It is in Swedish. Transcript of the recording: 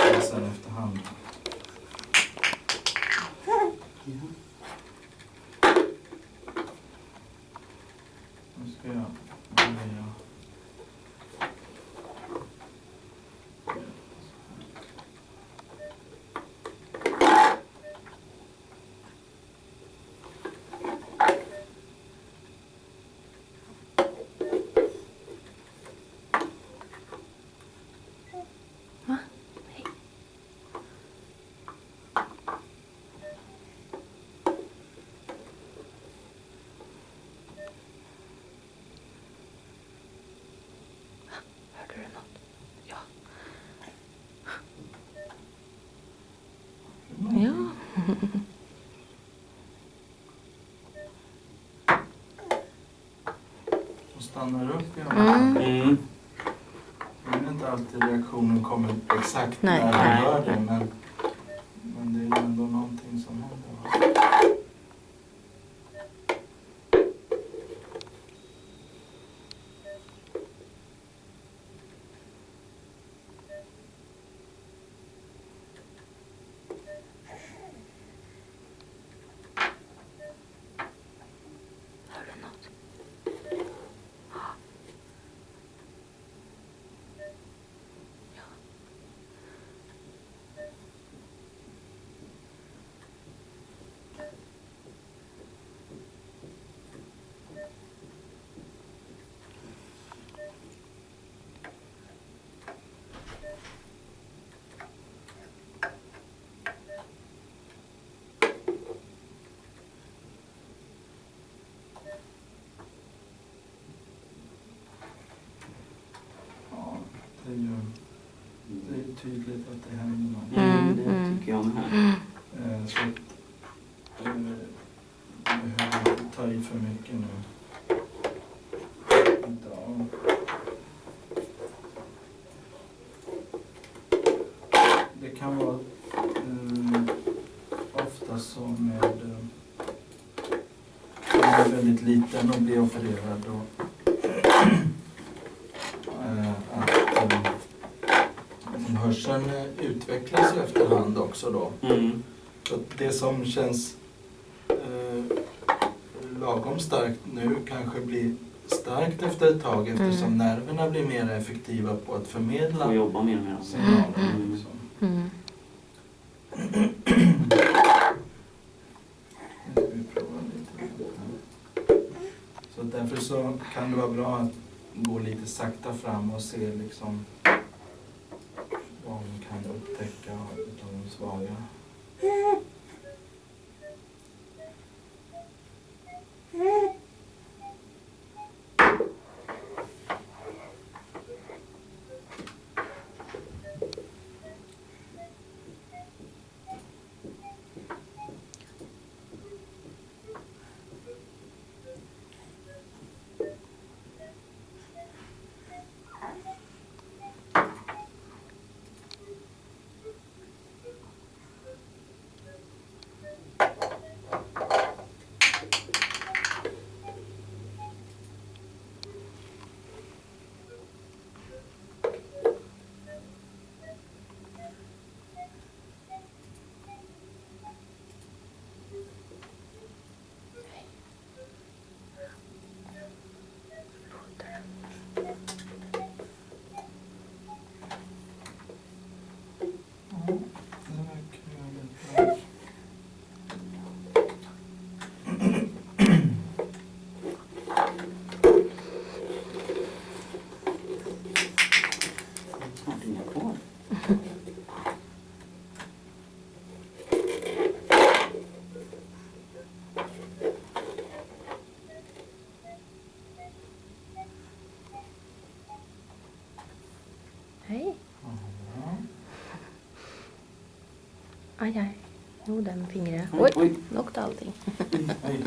utveckla sen efterhand. Nu ska jag välja. Hörde du något? Ja. Ja. Och stannar upp i ögonen. Mm. Det är inte alltid reaktionen kommer exakt Nej. när man gör det, men det är ändå någonting som händer. Hör du något? Ja. Ja, det är tydligt att det händer något. Det tycker jag med. Så jag behöver inte ta i för mycket nu. Ja. Det kan vara ofta så med om man är väldigt liten och blir opererad och att hörseln utvecklas i efterhand också då. Mm. Så det som känns lagom starkt nu kanske blir starkt efter ett tag eftersom nerverna blir mer effektiva på att förmedla Får jobba mer med dem. signaler. Liksom. Mm. Nu ska vi prova lite grann. Så därför så kan det vara bra att gå lite sakta fram och se liksom vad man kan upptäcka av de svaga. Hej. Ja. Aj, aj. Jo, där med fingret. Oj, Oj, oj. knockade allting. Oj.